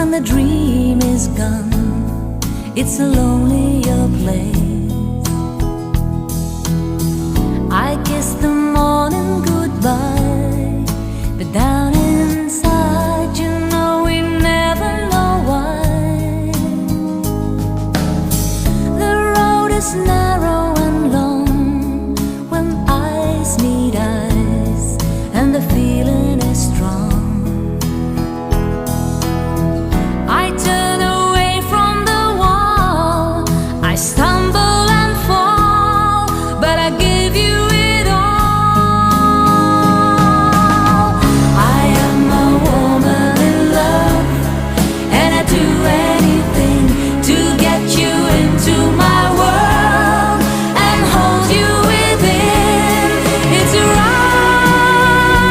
when the dream is gone, it's a lonelier place. I kiss the morning goodbye.